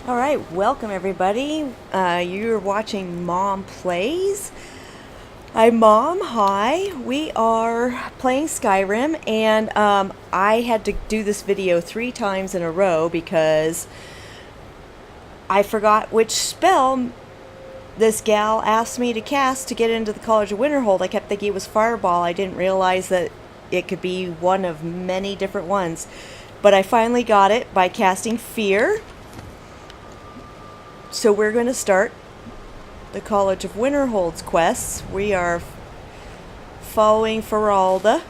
All right, welcome everybody. You're watching Mom Plays. I'm Mom. Hi. We are playing Skyrim, and I had to do this video 3 times in a row because I forgot which spell this gal asked me to cast to get into the College of Winterhold. I kept thinking it was Fireball. I didn't realize that it could be one of many different ones. But I finally got it by casting Fear. So we're going to start the College of Winterhold's quests. We are following Feralda.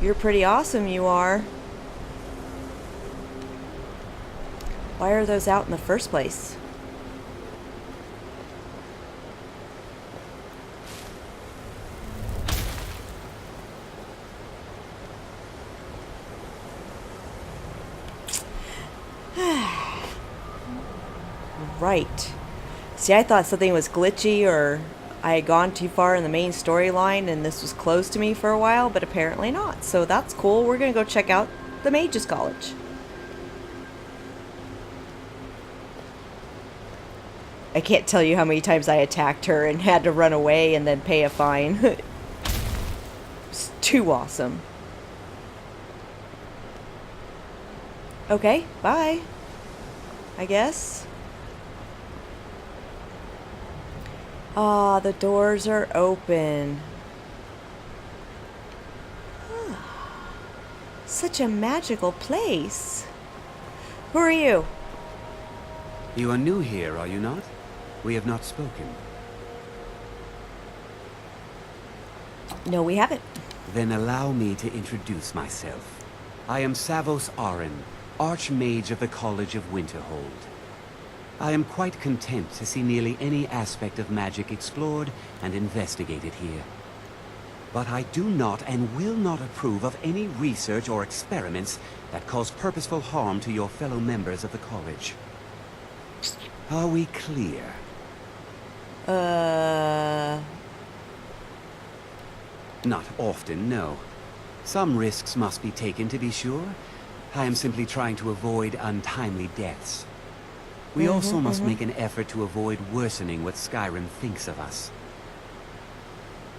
You're pretty awesome, you are. Why are those out in the first place? Right. See, I thought something was glitchy or I had gone too far in the main storyline and this was closed to me for a while, but apparently not. So that's cool. We're going to go check out the Mage's College. I can't tell you how many times I attacked her and had to run away and then pay a fine. It's too awesome. Okay, bye. I guess. Ah, the doors are open. Such a magical place. Who are you? You are new here, are you not? We have not spoken. No, we haven't. Then allow me to introduce myself. I am Savos Arin, Archmage of the College of Winterhold. I am quite content to see nearly any aspect of magic explored and investigated here. But I do not and will not approve of any research or experiments that cause purposeful harm to your fellow members of the college. Are we clear? Not often, no. Some risks must be taken, to be sure. I am simply trying to avoid untimely deaths. We also must make an effort to avoid worsening what Skyrim thinks of us.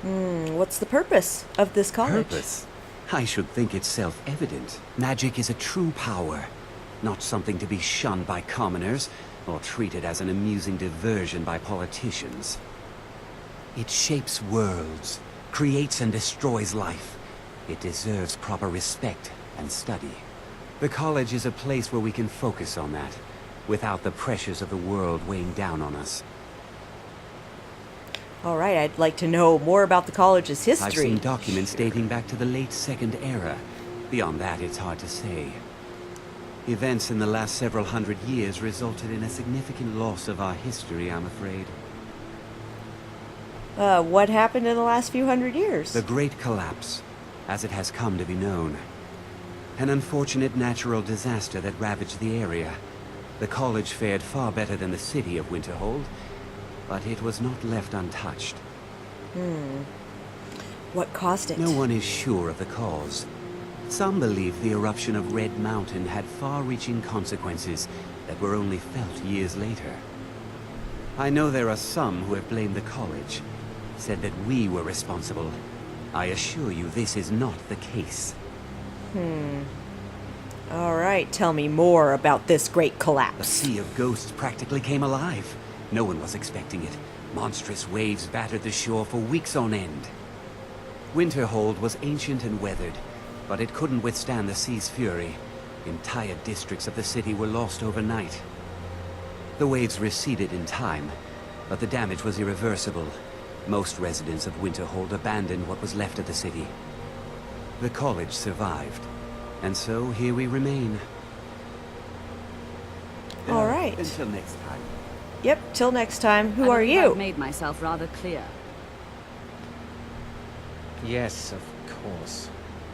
What's the purpose of this college? Purpose? I should think it's self-evident. Magic is a true power, not something to be shunned by commoners, or treated as an amusing diversion by politicians. It shapes worlds, creates and destroys life. It deserves proper respect and study. The college is a place where we can focus on that, without the pressures of the world weighing down on us. All right, I'd like to know more about the college's history. I've seen documents dating back to the late Second Era. Beyond that, it's hard to say. Events in the last several hundred years resulted in a significant loss of our history, I'm afraid. What happened in the last few hundred years? The Great Collapse, as it has come to be known. An unfortunate natural disaster that ravaged the area. The college fared far better than the city of Winterhold, but it was not left untouched. What caused it? No one is sure of the cause. Some believe the eruption of Red Mountain had far-reaching consequences that were only felt years later. I know there are some who have blamed the college, said that we were responsible. I assure you this is not the case. All right, tell me more about this great The collapse. Sea of Ghosts practically came alive. No one was expecting it. Monstrous waves battered the shore for weeks on end. Winterhold was ancient and weathered, but it couldn't withstand the sea's fury. Entire districts of the city were lost overnight. The waves receded in time, but the damage was irreversible. Most residents of Winterhold abandoned what was left of the city. The college survived, and so here we remain. All right. Until next time. Yep, till next time. Who I are believe you? I've made myself rather clear. Yes, of course.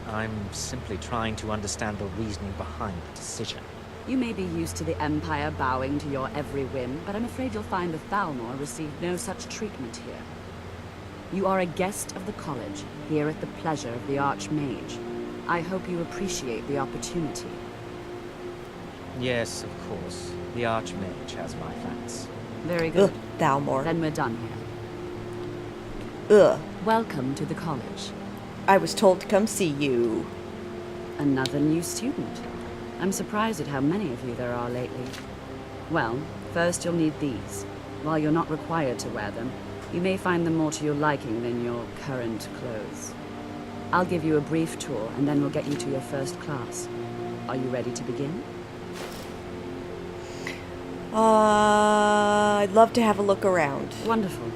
I'm simply trying to understand the reasoning behind the decision. You may be used to the Empire bowing to your every whim, but I'm afraid you'll find the Thalmor received no such treatment here. You are a guest of the college, here at the pleasure of the Archmage. I hope you appreciate the opportunity. Yes, of course. The Archmage has my thanks. Very good. Ugh, Thalmor. Then we're done here. Ugh. Welcome to the college. I was told to come see you. Another new student. I'm surprised at how many of you there are lately. Well, first you'll need these. While you're not required to wear them, you may find them more to your liking than your current clothes. I'll give you a brief tour, and then we'll get you to your first class. Are you ready to begin? I'd love to have a look around. Wonderful.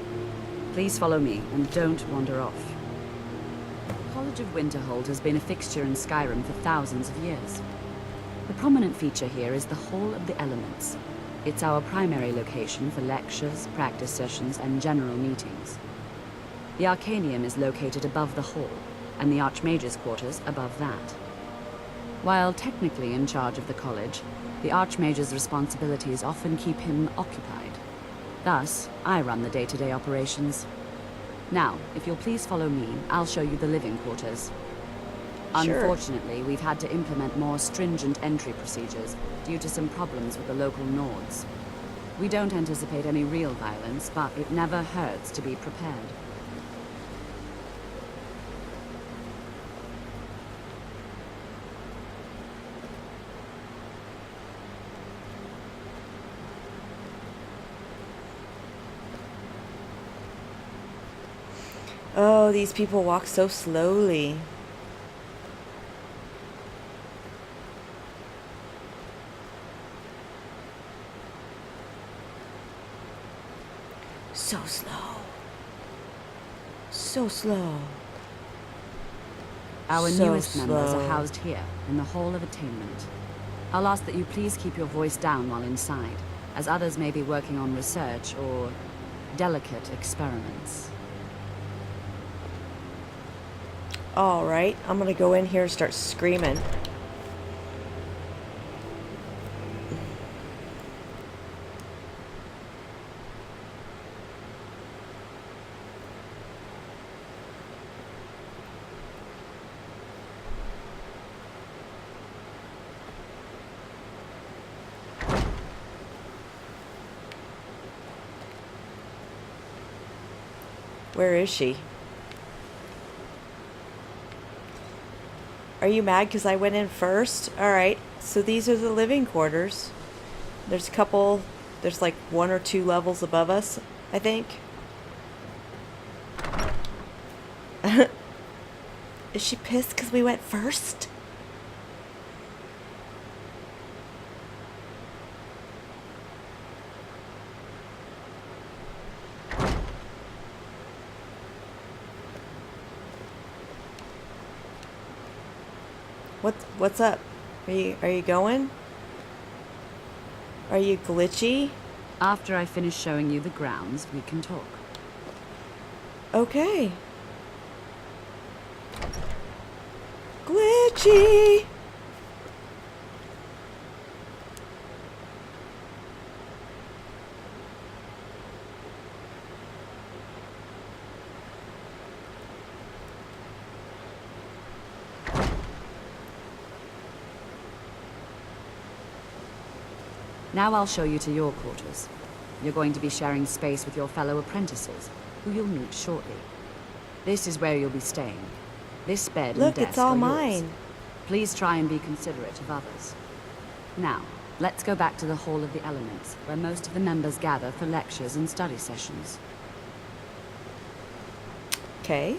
Please follow me, and don't wander off. College of Winterhold has been a fixture in Skyrim for thousands of years. The prominent feature here is the Hall of the Elements. It's our primary location for lectures, practice sessions, and general meetings. The Arcanium is located above the hall, and the Archmage's quarters above that. While technically in charge of the college, the Archmage's responsibilities often keep him occupied. Thus, I run the day-to-day operations. Now, if you'll please follow me, I'll show you the living quarters. Sure. Unfortunately, we've had to implement more stringent entry procedures due to some problems with the local Nords. We don't anticipate any real violence, but it never hurts to be prepared. Oh, these people walk so slowly. So slow. So slow. Our So newest members slow. are housed here, in the Hall of Attainment. I'll ask that you please keep your voice down while inside, as others may be working on research or delicate experiments. Alright, I'm gonna go in here and start screaming. Where is she? Are you mad because I went in first? Alright, so these are the living quarters. There's a couple, there's like 1 or 2 levels above us, I think. Is she pissed because we went first? What's up? Are you going? Are you glitchy? After I finish showing you the grounds, we can talk. Okay. Glitchy. Now I'll show you to your quarters. You're going to be sharing space with your fellow apprentices, who you'll meet shortly. This is where you'll be staying. This bed Look, and desk it's all are mine. yours. Please try and be considerate of others. Now, let's go back to the Hall of the Elements, where most of the members gather for lectures and study sessions. Okay.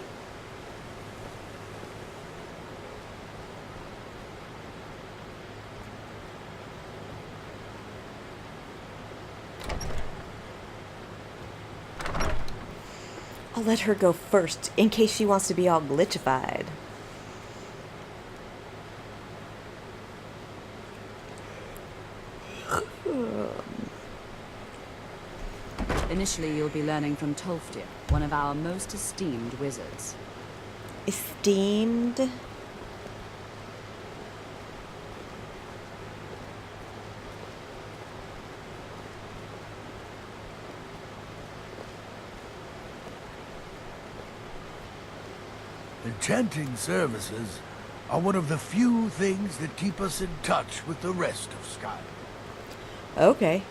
I'll let her go first, in case she wants to be all glitchified. Initially, you'll be learning from Tolfdir, one of our most esteemed wizards. Esteemed? Enchanting services. are one of the few things that keep us in touch with the rest of Skyrim. Okay.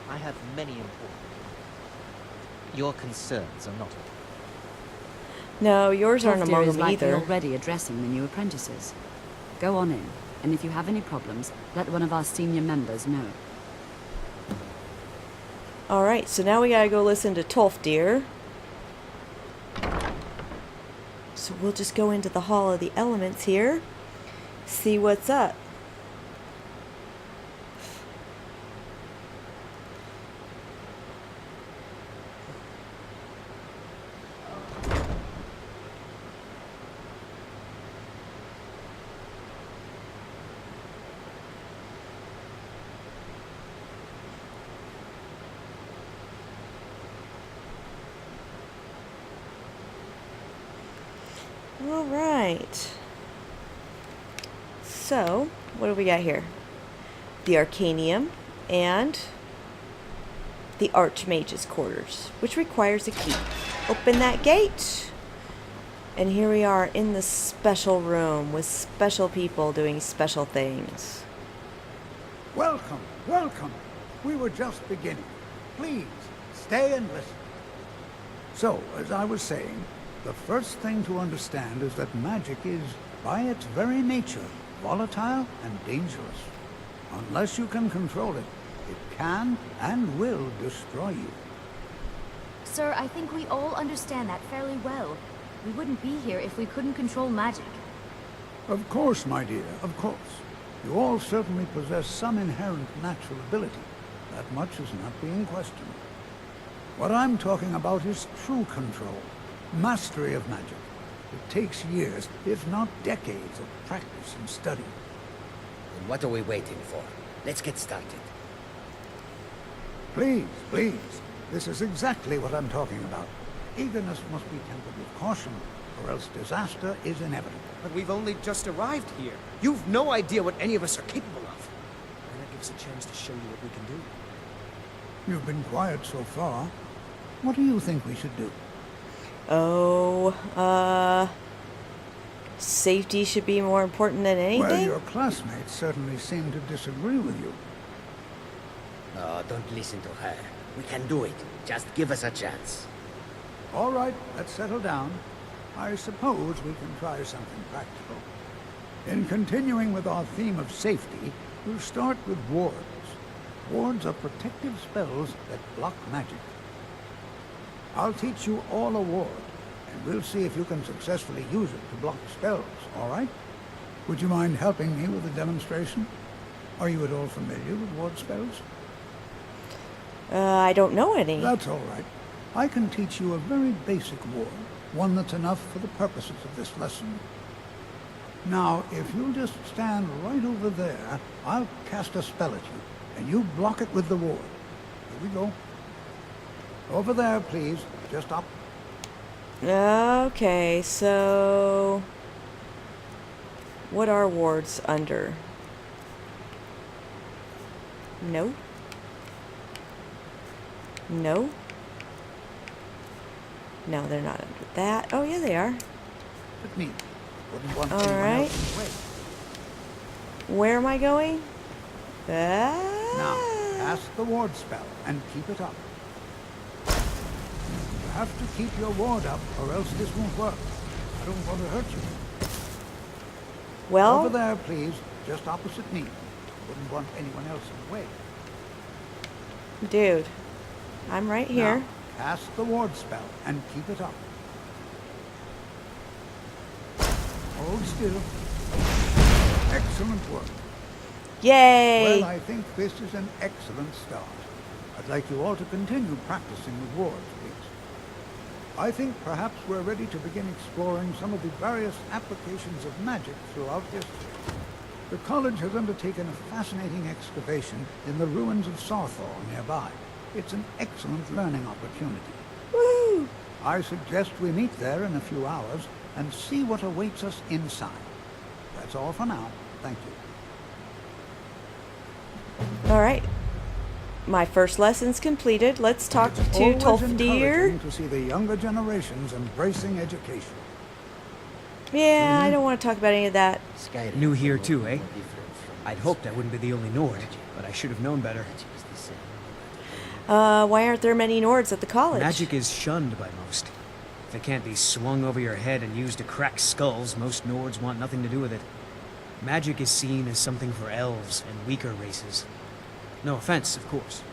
I have many important. Your concerns are not all. No, yours aren't Toftir among is them likely either. already addressing the new apprentices. Go on in, and if you have any problems, let one of our senior members know. Alright, so now we gotta go listen to Toftir. So we'll just go into the Hall of the Elements here. See what's up. All right. So, what do we got here? The Arcanium and the Archmage's quarters, which requires a key. Open that gate. And here we are in the special room with special people doing special things. Welcome, welcome. We were just beginning. Please, stay and listen. So, as I was saying, the first thing to understand is that magic is, by its very nature, volatile and dangerous. Unless you can control it, it can and will destroy you. Sir, I think we all understand that fairly well. We wouldn't be here if we couldn't control magic. Of course, my dear, of course. You all certainly possess some inherent natural ability. That much is not being questioned. What I'm talking about is true control, mastery of magic. It takes years, if not decades, of practice and study. Then what are we waiting for? Let's get started. Please, please. This is exactly what I'm talking about. Eagerness must be tempered with caution, or else disaster is inevitable. But we've only just arrived here. You've no idea what any of us are capable of. And that gives us a chance to show you what we can do. You've been quiet so far. What do you think we should do? Oh, safety should be more important than anything? Well, your classmates certainly seem to disagree with you. Oh, don't listen to her. We can do it. Just give us a chance. All right, let's settle down. I suppose we can try something practical. In continuing with our theme of safety, we'll start with wards. Wards are protective spells that block magic. I'll teach you all a ward, and we'll see if you can successfully use it to block spells, all right? Would you mind helping me with a demonstration? Are you at all familiar with ward spells? I don't know any. That's all right. I can teach you a very basic ward, one that's enough for the purposes of this lesson. Now, if you'll just stand right over there, I'll cast a spell at you, and you block it with the ward. Here we go. Over there, please. Just up. Okay, so what are wards under? No. No. No, they're not under that. Oh, yeah, they are. At me. Wouldn't want All anyone right. else in the way. Where am I going? Now, cast the ward spell and keep it up. You have to keep your ward up, or else this won't work. I don't want to hurt you. Well, Over there, please. Just opposite me. Wouldn't want anyone else in the way. dude, I'm right here. Now, cast the ward spell and keep it up. Hold still. Excellent work. Yay! Well, I think this is an excellent start. I'd like you all to continue practicing with wards, please. I think perhaps we're ready to begin exploring some of the various applications of magic throughout history. The college has undertaken a fascinating excavation in the ruins of Sawthorn nearby. It's an excellent learning opportunity. Woo! I suggest we meet there in a few hours and see what awaits us inside. That's all for now. Thank you. All right. My first lesson's completed. Let's talk It's to always Toftir. encouraging to see the younger generations embracing education. Yeah, I don't want to talk about any of that. Skyrim New here is too, eh? no different from I'd hoped I wouldn't be the only Nord, but I should have known better. magic is the same. Why aren't there many Nords at the college? Magic is shunned by most. If it can't be swung over your head and used to crack skulls, most Nords want nothing to do with it. Magic is seen as something for elves and weaker races. No offense, of course.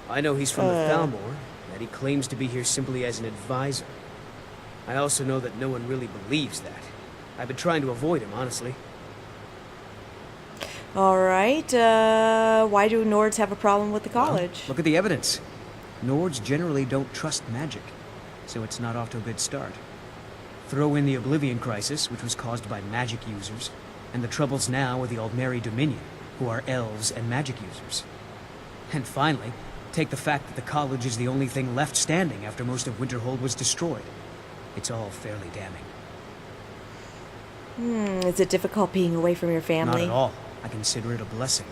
I know he's from the Thalmor, that he claims to be here simply as an advisor. I also know that no one really believes that. I've been trying to avoid him, honestly. All right. Why do Nords have a problem with the college? Look at the evidence. Nords generally don't trust magic, so it's not off to a good start. Throw in the Oblivion Crisis, which was caused by magic users, and the troubles now with the Aldmeri Dominion, who are elves and magic users. And finally, take the fact that the college is the only thing left standing after most of Winterhold was destroyed. It's all fairly damning. Is it difficult being away from your family? Not at all. I consider it a blessing.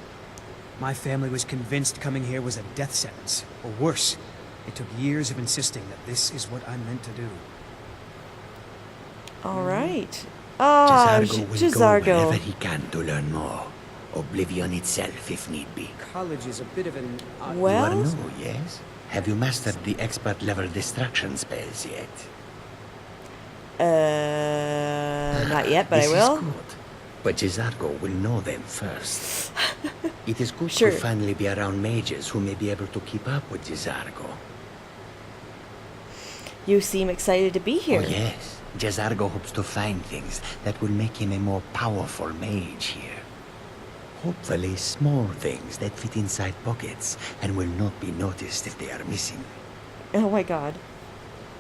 My family was convinced coming here was a death sentence, or worse. It took years of insisting that this is what I'm meant to do. All right. Oh, Jazargo will Jazargo. go wherever he can to learn more. Oblivion itself, if need be. College is a bit of an... Well, You are new, yes? Have you mastered the expert-level destruction spells yet? not yet, but I This will. is good. But Jazargo will know them first. It is good Sure. to finally be around mages who may be able to keep up with Jazargo. You seem excited to be here. Oh yes, Jazargo hopes to find things that will make him a more powerful mage here. Hopefully small things that fit inside pockets and will not be noticed if they are missing. Oh my god.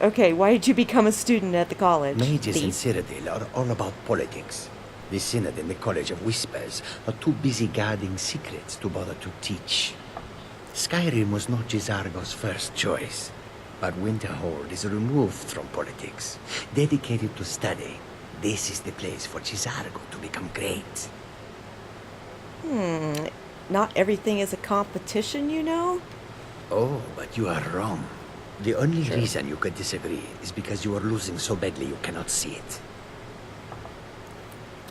Okay, why did you become a student at the college? Mages in Thief. Cyrodiil are all about politics. The Synod and the College of Whispers are too busy guarding secrets to bother to teach. Skyrim was not Jazargo's first choice, but Winterhold is removed from politics, dedicated to study. This is the place for Jazargo to become great. Not everything is a competition, you know? Oh, but you are wrong. The only reason you could disagree is because you are losing so badly you cannot see it.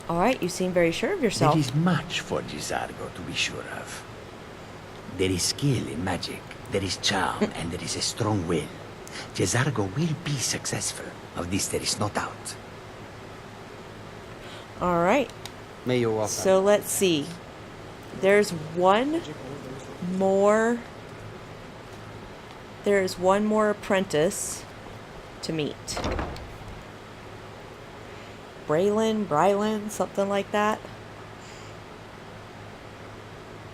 All right, you seem very sure of yourself. There is much for Jazargo to be sure of. There is skill in magic, there is charm, and there is a strong will. Jazargo will be successful. Of this there is no doubt. All right. May you walk So let's see. There's one more. There's one more apprentice to meet. Brylan, something like that.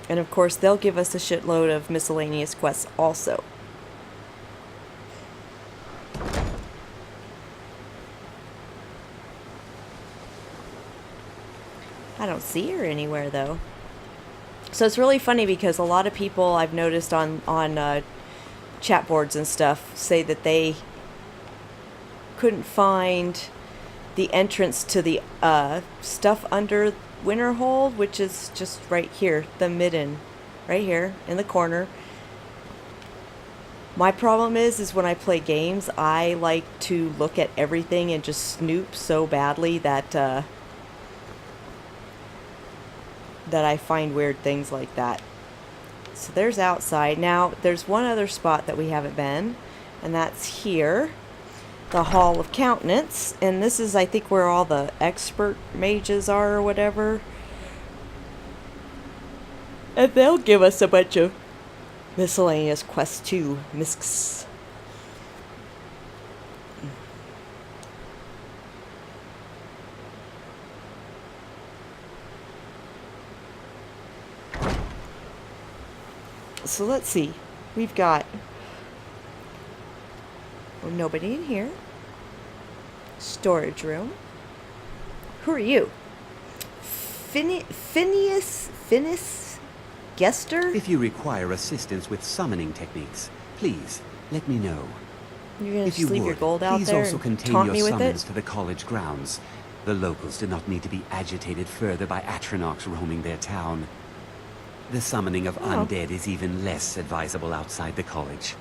And of course, they'll give us a shitload of miscellaneous quests also. I don't see her anywhere though. So it's really funny because a lot of people I've noticed on chat boards and stuff say that they couldn't find the entrance to the stuff under Winterhold, which is just right here, the midden, right here in the corner. My problem is when I play games, I like to look at everything and just snoop so badly that that I find weird things like that. So there's outside. Now, there's one other spot that we haven't been, and that's here, the Hall of Countenance. And this is, I think, where all the expert mages are or whatever. And they'll give us a bunch of miscellaneous quests too. Miscs. So let's see. We've got nobody in here. Storage room. Who are you? Phineas Gester? If you require assistance with summoning techniques, please let me know. You're gonna If just you leave would, your gold out please there also and contain taunt your me with summons it? to the college grounds. The locals do not need to be agitated further by Atronachs roaming their town. The summoning of undead is even less advisable outside the college.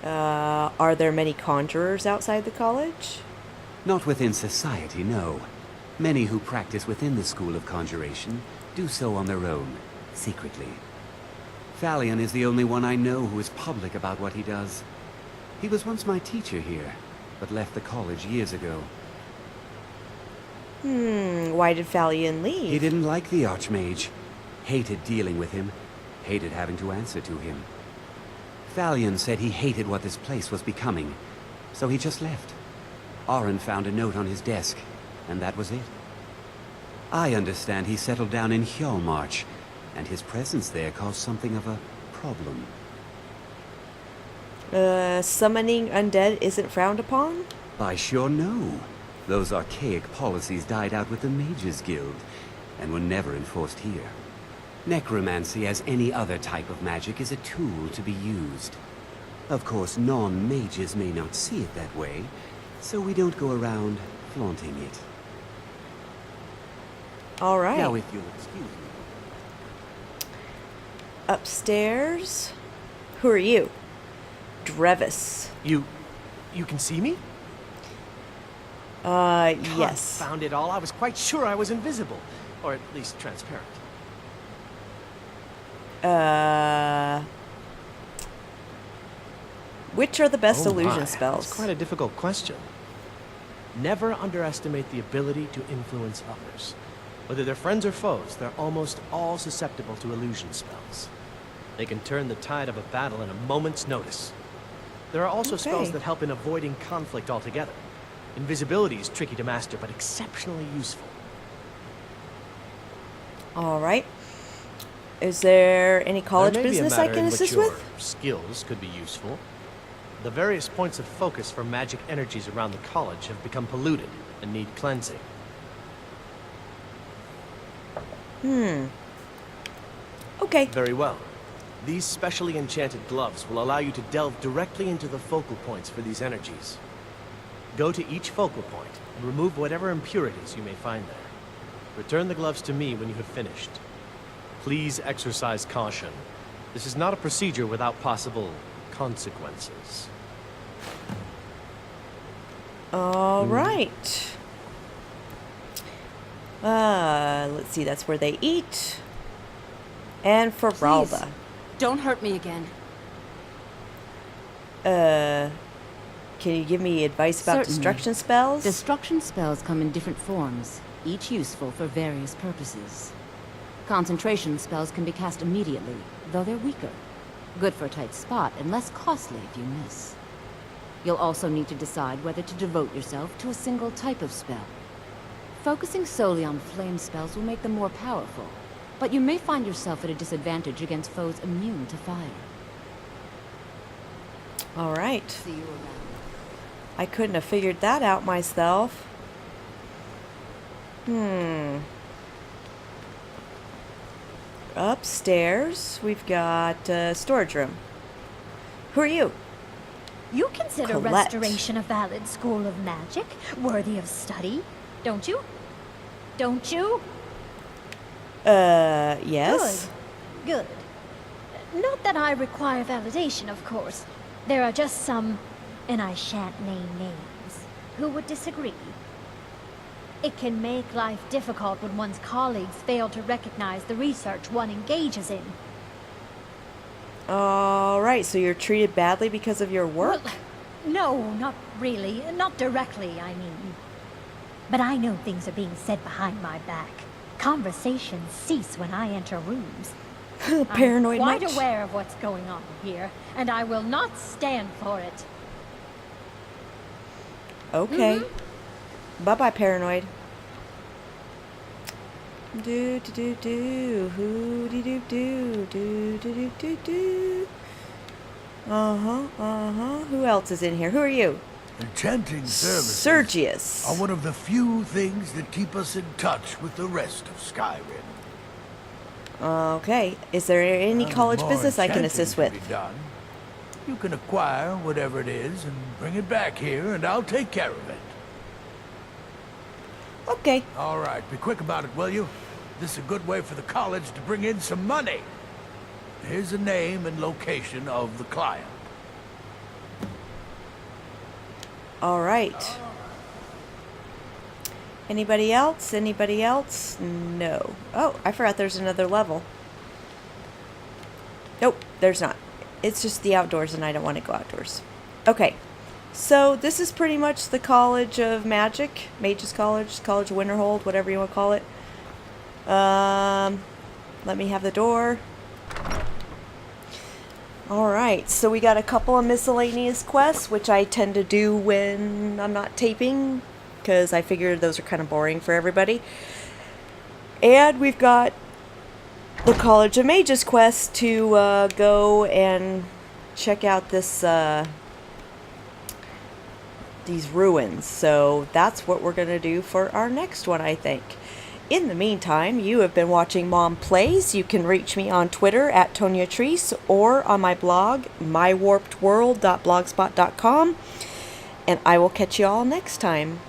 Are there many conjurers outside the college? Not within society, no. Many who practice within the School of Conjuration do so on their own, secretly. Thalion is the only one I know who is public about what he does. He was once my teacher here, but left the college years ago. Why did Thalion leave? He didn't like the Archmage. Hated dealing with him. Hated having to answer to him. Thalion said he hated what this place was becoming, so he just left. Oren found a note on his desk, and that was it. I understand he settled down in Hjalmarch, and his presence there caused something of a problem. Summoning undead isn't frowned upon? I sure know. Those archaic policies died out with the Mages Guild, and were never enforced here. Necromancy, as any other type of magic, is a tool to be used. Of course, non-mages may not see it that way, so we don't go around flaunting it. All right. Now, if you'll excuse me. Upstairs. Who are you? Drevis. You can see me? Yes. Found it all. I was quite sure I was invisible, or at least transparent. Which are the best Oh illusion my, spells? That's quite a difficult question. Never underestimate the ability to influence others. Whether they're friends or foes, they're almost all susceptible to illusion spells. They can turn the tide of a battle in a moment's notice. There are also spells that help in avoiding conflict altogether. Invisibility is tricky to master, but exceptionally useful. All right. Is there any college There may be a business I matter can in assist which with? your skills could be useful. The various points of focus for magic energies around the college have become polluted and need cleansing. Okay. Very well. These specially enchanted gloves will allow you to delve directly into the focal points for these energies. Go to each focal point and remove whatever impurities you may find there. Return the gloves to me when you have finished. Please exercise caution. This is not a procedure without possible consequences. All right. Let's see. That's where they eat. And Feralda. Please, don't hurt me again. Can you give me advice about Certainly. destruction spells? Destruction spells come in different forms, each useful for various purposes. Concentration spells can be cast immediately, though they're weaker. Good for a tight spot and less costly if you miss. You'll also need to decide whether to devote yourself to a single type of spell. Focusing solely on flame spells will make them more powerful, but you may find yourself at a disadvantage against foes immune to fire. All right. See you around. I couldn't have figured that out myself. Upstairs, we've got storage room. Who are you? You consider Colette. restoration a valid school of magic, worthy of study, don't you? Don't you? Yes. Good. Not that I require validation, of course. There are just some, and I shan't name names, who would disagree. It can make life difficult when one's colleagues fail to recognize the research one engages in. All right, so you're treated badly because of your work? Well, no, not really. Not directly, I mean. But I know things are being said behind my back. Conversations cease when I enter rooms. Paranoid I'm quite much? aware of what's going on here, and I will not stand for it. Okay. Bye-bye, paranoid. Do do do do. Hoo dee doo doo. Do do do do do. Who else is in here? Who are you? Enchanting services Sergius. are one of the few things that keep us in touch with the rest of Skyrim. Okay. Is there any college More business I can enchanting assist to with? be done. You can acquire whatever it is and bring it back here, and I'll take care of it. Okay. All right, be quick about it, will you? This is a good way for the college to bring in some money. Here's the name and location of the client. All right. Anybody else? Anybody else? No. Oh, I forgot there's another level. Nope, there's not. It's just the outdoors and I don't want to go outdoors. Okay, so this is pretty much the College of Magic. Mage's College, College of Winterhold, whatever you want to call it. Let me have the door. Alright, so we got a couple of miscellaneous quests, which I tend to do when I'm not taping, because I figured those are kind of boring for everybody. And we've got the College of Mage's quest to go and check out this these ruins. So that's what we're going to do for our next one, I think. In the meantime, you have been watching Mom Plays. You can reach me on Twitter at ToniaTreese or on my blog, mywarpedworld.blogspot.com. And I will catch you all next time.